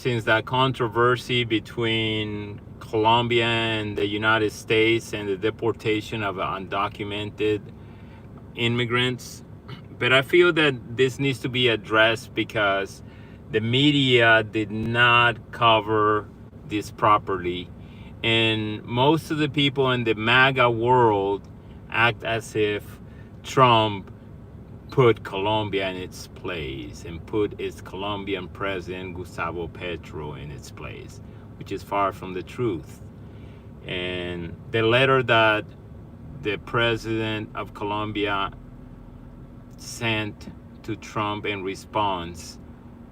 since that controversy between Colombia and the United States and the deportation of undocumented immigrants. But I feel that this needs to be addressed because the media did not cover this properly. And most of the people in the MAGA world act as if Trump put Colombia in its place and put its Colombian president Gustavo Petro in its place, which is far from the truth. And the letter that the president of Colombia sent to Trump in response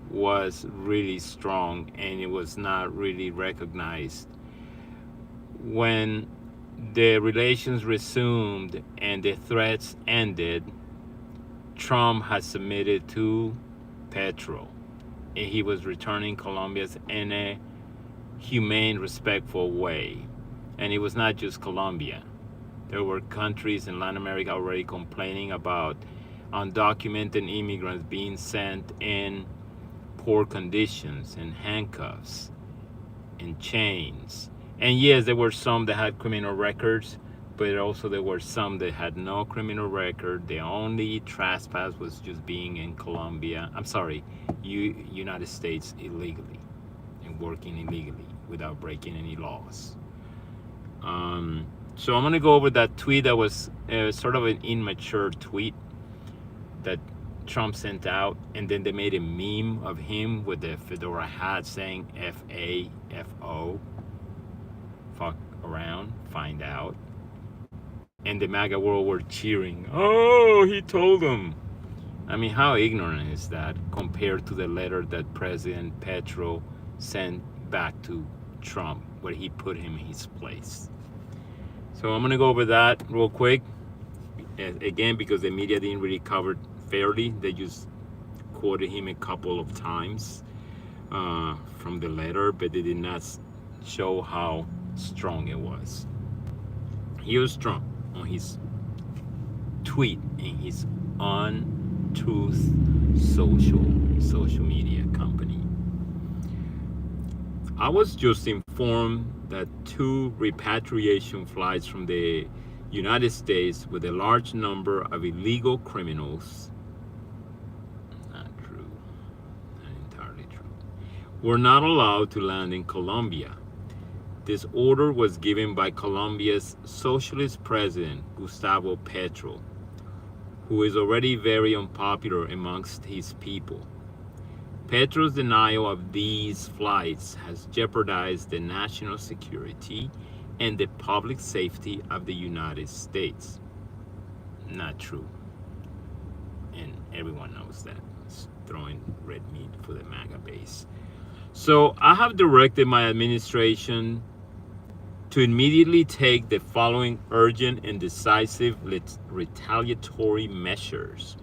was really strong, and it was not really recognized. When the relations resumed and the threats ended, Trump had submitted to Petro, and he was returning Colombians in a humane, respectful way. And it was not just Colombia. There were countries in Latin America already complaining about undocumented immigrants being sent in poor conditions, in handcuffs, in chains. And yes, there were some that had criminal records, but also there were some that had no criminal record. The only trespass was just being in United States illegally and working illegally without breaking any laws. So I'm going to go over that tweet that was sort of an immature tweet that Trump sent out, and then they made a meme of him with the fedora hat saying FAFO, fuck around, find out. And the MAGA world were cheering, oh, he told them. I mean, how ignorant is that compared to the letter that President Petro sent back to Trump, where he put him in his place. So I'm going to go over that real quick. Again, because the media didn't really cover fairly. They just quoted him a couple of times from the letter, but they did not show how strong it was. He was strong on his tweet in his untruth social media company. I was just informed that 2 repatriation flights from the United States with a large number of illegal criminals, not true, not entirely true, were not allowed to land in Colombia. This order was given by Colombia's socialist president, Gustavo Petro, who is already very unpopular amongst his people. Petro's denial of these flights has jeopardized the national security and the public safety of the United States. Not true. And everyone knows that. It's throwing red meat for the MAGA base. So I have directed my administration to immediately take the following urgent and decisive retaliatory measures.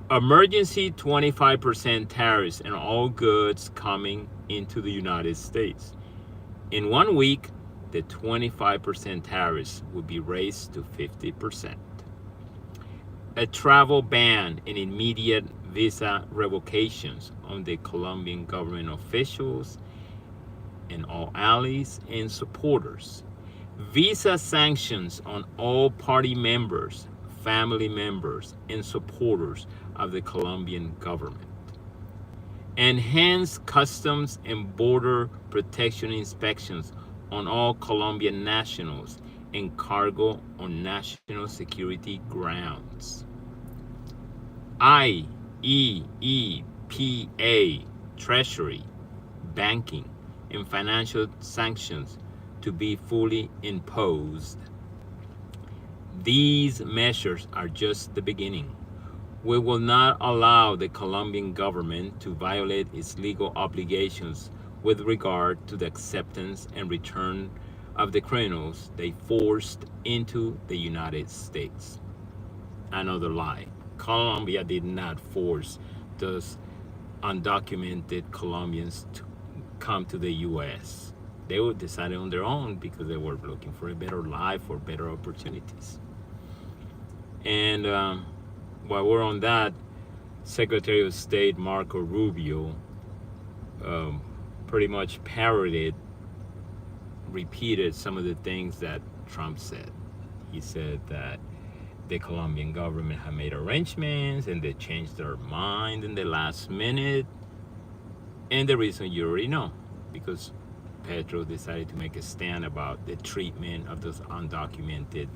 Emergency 25% tariffs on all goods coming into the United States. In 1 week, the 25% tariffs will be raised to 50%. A travel ban and immediate visa revocations on the Colombian government officials and all allies and supporters. Visa sanctions on all party members, family members, and supporters of the Colombian government. Enhanced customs and border protection inspections on all Colombian nationals and cargo on national security grounds. IEEPA, Treasury, banking, and financial sanctions to be fully imposed. These measures are just the beginning. We will not allow the Colombian government to violate its legal obligations with regard to the acceptance and return of the criminals they forced into the United States. Another lie. Colombia did not force those undocumented Colombians to come to the U.S. They would decide on their own because they were looking for a better life or better opportunities. And while we're on that, Secretary of State Marco Rubio pretty much repeated some of the things that Trump said. He said that the Colombian government had made arrangements and they changed their mind in the last minute. And the reason you already know, because Petro decided to make a stand about the treatment of those undocumented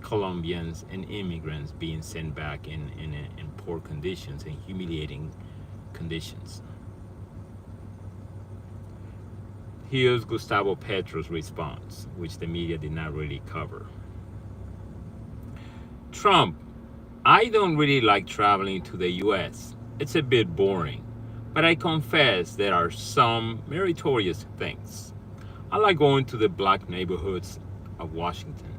Colombians and immigrants being sent back in poor conditions and humiliating conditions. Here's Gustavo Petro's response, which the media did not really cover. Trump, I don't really like traveling to the US. It's a bit boring, but I confess there are some meritorious things. I like going to the black neighborhoods of Washington.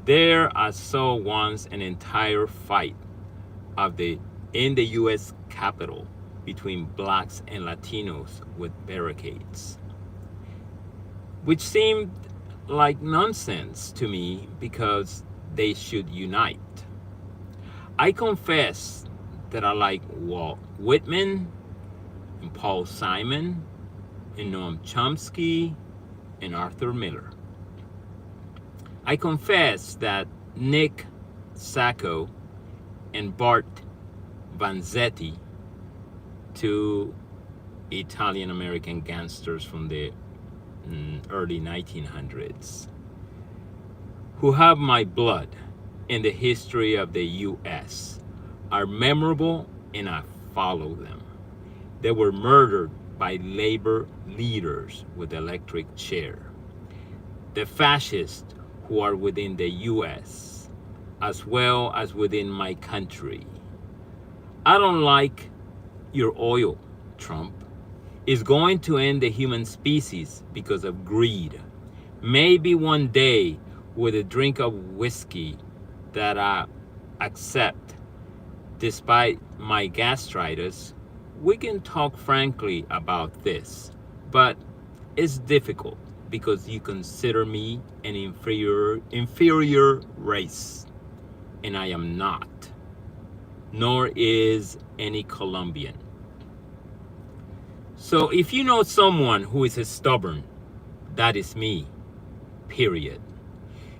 There I saw once an entire fight in the US Capitol between blacks and Latinos with barricades, which seemed like nonsense to me because they should unite. I confess that I like Walt Whitman and Paul Simon and Noam Chomsky and Arthur Miller. I confess that Nick Sacco and Bart Vanzetti, two Italian-American gangsters from the early 1900s, who have my blood in the history of the U.S., are memorable and I follow them. They were murdered by labor leaders with electric chair. The fascists who are within the U.S., as well as within my country. I don't like your oil, Trump. It's going to end the human species because of greed. Maybe one day, with a drink of whiskey that I accept despite my gastritis, we can talk frankly about this. But it's difficult because you consider me an inferior race, and I am not, nor is any Colombian. So if you know someone who is stubborn, that is me, period.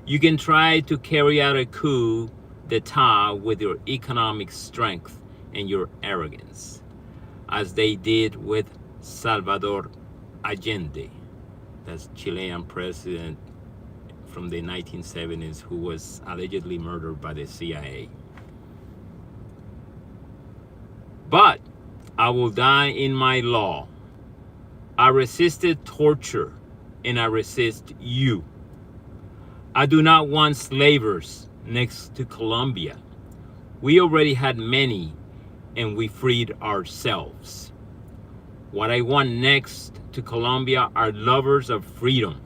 You can try to carry out a coup d'etat with your economic strength and your arrogance, as they did with Salvador Allende, that's Chilean president from the 1970s who was allegedly murdered by the CIA. But I will die in my law. I resisted torture and I resist you. I do not want slavers next to Colombia. We already had many and we freed ourselves. What I want next to Colombia are lovers of freedom.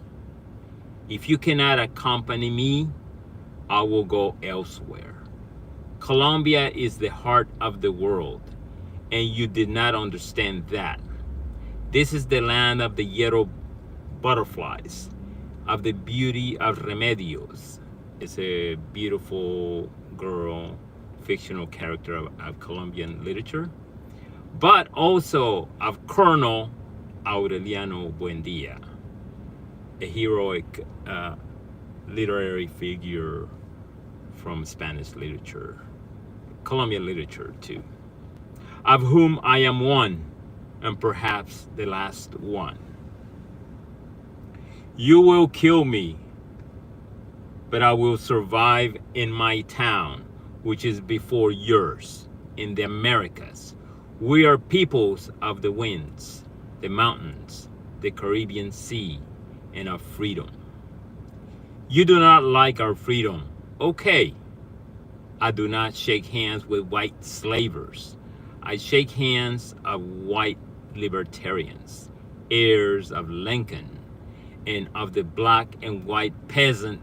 If you cannot accompany me, I will go elsewhere. Colombia is the heart of the world, and you did not understand that. This is the land of the yellow butterflies, of the beauty of Remedios. It's a beautiful girl, fictional character of Colombian literature, but also of Colonel Aureliano Buendía, a heroic literary figure from Spanish literature, Colombian literature too, of whom I am one, and perhaps the last one. You will kill me, but I will survive in my town, which is before yours, in the Americas. We are peoples of the winds, the mountains, the Caribbean Sea, and of freedom. You do not like our freedom. Okay. I do not shake hands with white slavers. I shake hands of white libertarians, heirs of Lincoln, and of the black and white peasant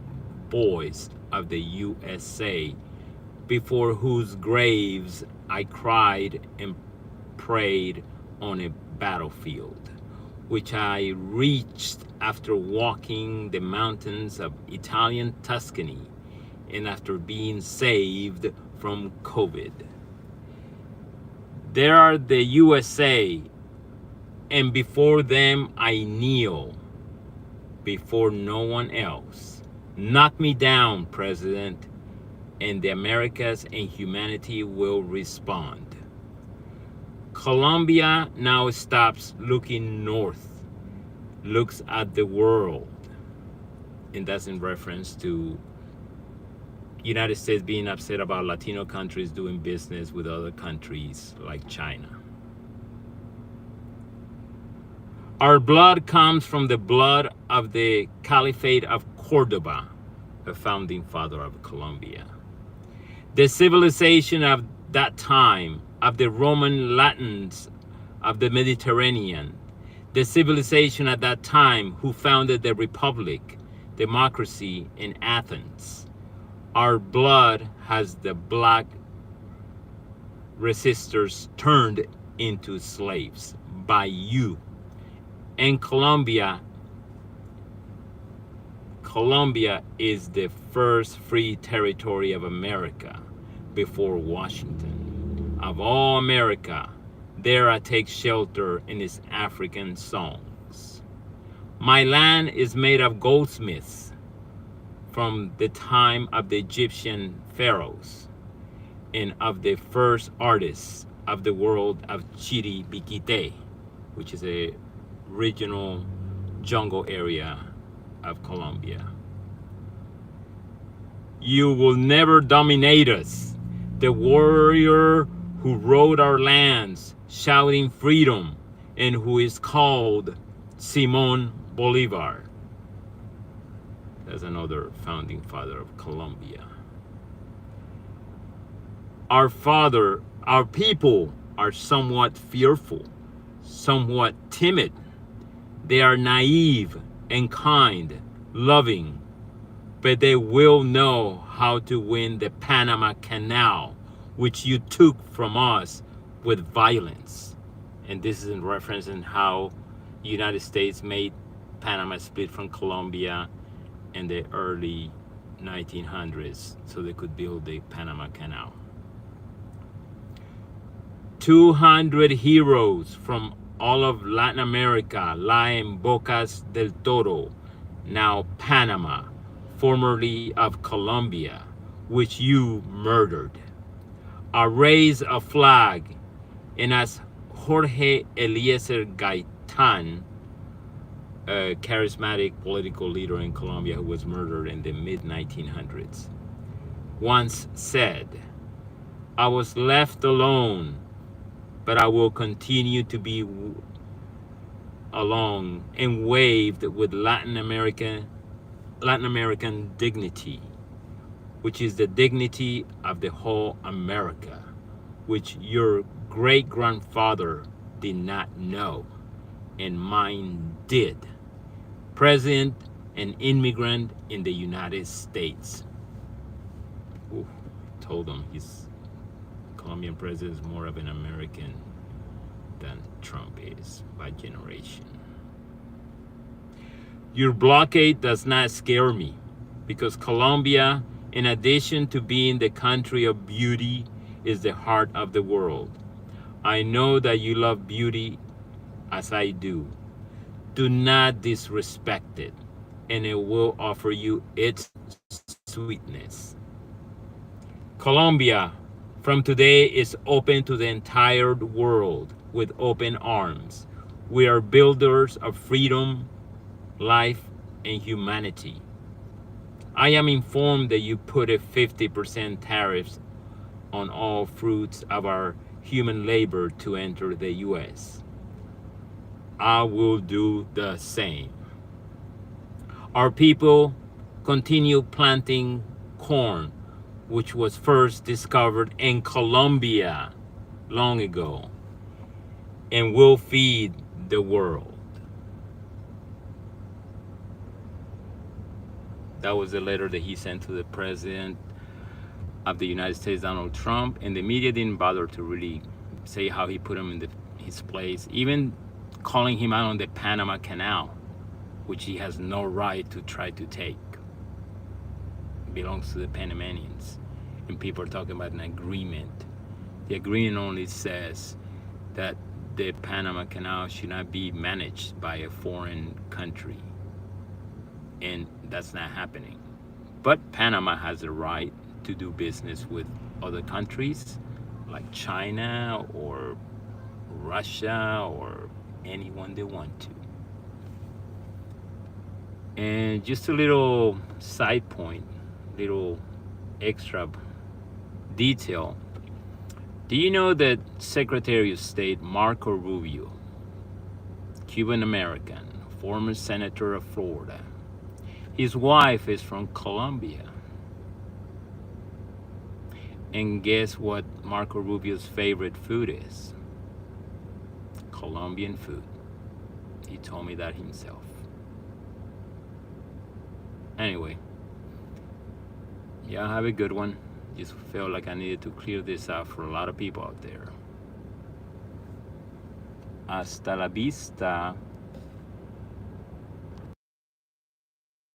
boys of the USA, before whose graves I cried and prayed on a battlefield, which I reached after walking the mountains of Italian Tuscany and after being saved from COVID. There are the USA and before them I kneel, before no one else. Knock me down, President, and the Americas and humanity will respond. Colombia now stops looking north, looks at the world, and that's in reference to United States being upset about Latino countries doing business with other countries like China. Our blood comes from the blood of the Caliphate of Cordoba, a founding father of Colombia. The civilization of that time, of the Roman Latins of the Mediterranean, the civilization at that time who founded the republic, democracy in Athens. Our blood has the black resistors turned into slaves by you. And Colombia is the first free territory of America before Washington. Of all America, there I take shelter in its African songs. My land is made of goldsmiths from the time of the Egyptian pharaohs and of the first artists of the world of Chiribiquite, which is a regional jungle area of Colombia. You will never dominate us. The warrior who rode our lands shouting freedom and who is called Simón Bolívar. That's another founding father of Colombia. Our people are somewhat fearful, somewhat timid. They are naive and kind, loving, but they will know how to win the Panama Canal, which you took from us with violence. And this is in reference in how the United States made Panama split from Colombia in the early 1900s so they could build the Panama Canal. 200 heroes from all of Latin America lie in Bocas del Toro, now Panama, formerly of Colombia, which you murdered. I raise a flag, and as Jorge Eliezer Gaitan, a charismatic political leader in Colombia who was murdered in the mid-1900s, once said, I was left alone, but I will continue to be alone, and waved with Latin American dignity, which is the dignity of the whole America, which your great-grandfather did not know, and mine did. President and immigrant in the United States. Ooh, told him his Colombian president is more of an American than Trump is by generation. Your blockade does not scare me because Colombia, in addition to being the country of beauty, is the heart of the world. I know that you love beauty as I do. Do not disrespect it, and it will offer you its sweetness. Colombia, from today, is open to the entire world with open arms. We are builders of freedom, life, and humanity. I am informed that you put a 50% tariffs on all fruits of our human labor to enter the U.S. I will do the same. Our people continue planting corn, which was first discovered in Colombia long ago, and will feed the world. That was the letter that he sent to the president of the United States, Donald Trump, and the media didn't bother to really say how he put him in his place, even calling him out on the Panama Canal, which he has no right to try to take. It belongs to the Panamanians. And people are talking about an agreement. The agreement only says that the Panama Canal should not be managed by a foreign country. And that's not happening. But Panama has the right to do business with other countries like China or Russia or anyone they want to. And just a little side point, little extra detail. Do you know that Secretary of State Marco Rubio, Cuban American, former senator of Florida, his wife is from Colombia? And guess what Marco Rubio's favorite food is? Colombian food. He told me that himself. Anyway, yeah, have a good one. Just felt like I needed to clear this out for a lot of people out there. Hasta la vista.